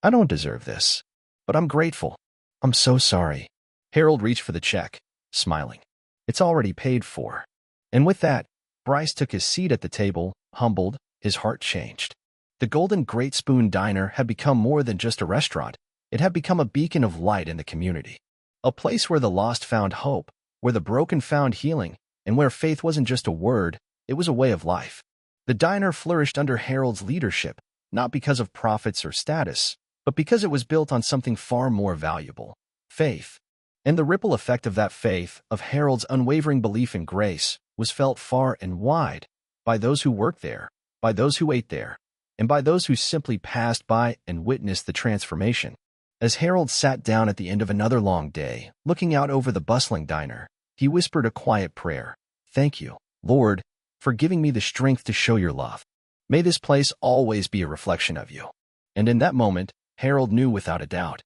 don't deserve this, but I'm grateful. I'm so sorry." Harold reached for the check, smiling. "It's already paid for." And with that, Bryce took his seat at the table, humbled, his heart changed. The Golden Great Spoon Diner had become more than just a restaurant. It had become a beacon of light in the community. A place where the lost found hope, where the broken found healing, and where faith wasn't just a word, it was a way of life. The diner flourished under Harold's leadership, not because of profits or status, but because it was built on something far more valuable: faith. And the ripple effect of that faith, of Harold's unwavering belief in grace, was felt far and wide, by those who worked there, by those who ate there, and by those who simply passed by and witnessed the transformation. As Harold sat down at the end of another long day, looking out over the bustling diner, he whispered a quiet prayer. "Thank you, Lord, for giving me the strength to show your love. May this place always be a reflection of you." And in that moment, Harold knew without a doubt.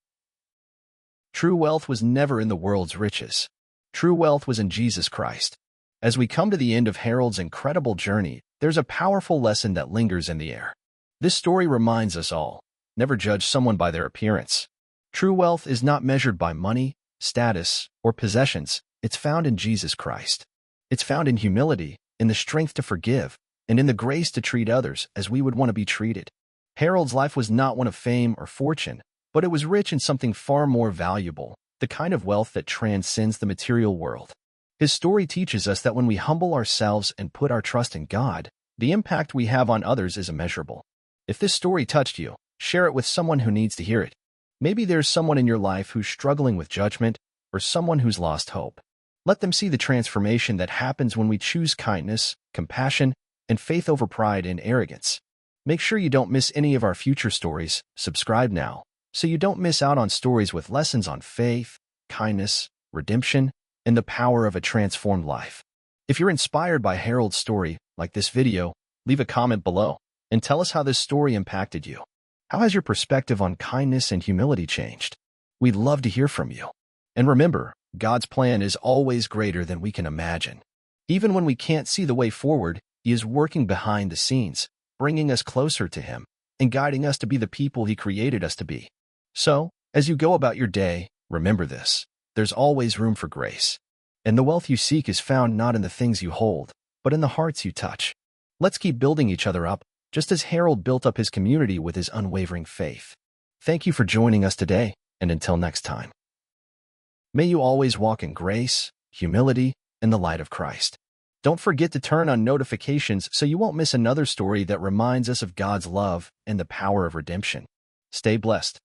True wealth was never in the world's riches. True wealth was in Jesus Christ. As we come to the end of Harold's incredible journey, there's a powerful lesson that lingers in the air. This story reminds us all, never judge someone by their appearance. True wealth is not measured by money, status, or possessions. It's found in Jesus Christ. It's found in humility, in the strength to forgive, and in the grace to treat others as we would want to be treated. Harold's life was not one of fame or fortune, but it was rich in something far more valuable, the kind of wealth that transcends the material world. His story teaches us that when we humble ourselves and put our trust in God, the impact we have on others is immeasurable. If this story touched you, share it with someone who needs to hear it. Maybe there's someone in your life who's struggling with judgment, or someone who's lost hope. Let them see the transformation that happens when we choose kindness, compassion, and faith over pride and arrogance. Make sure you don't miss any of our future stories. Subscribe now, so you don't miss out on stories with lessons on faith, kindness, redemption, and the power of a transformed life. If you're inspired by Harold's story, like this video, leave a comment below and tell us how this story impacted you. How has your perspective on kindness and humility changed? We'd love to hear from you. And remember, God's plan is always greater than we can imagine. Even when we can't see the way forward, He is working behind the scenes, bringing us closer to Him and guiding us to be the people He created us to be. So, as you go about your day, remember this: there's always room for grace. And the wealth you seek is found not in the things you hold, but in the hearts you touch. Let's keep building each other up, just as Harold built up his community with his unwavering faith. Thank you for joining us today, and until next time. May you always walk in grace, humility, and the light of Christ. Don't forget to turn on notifications so you won't miss another story that reminds us of God's love and the power of redemption. Stay blessed.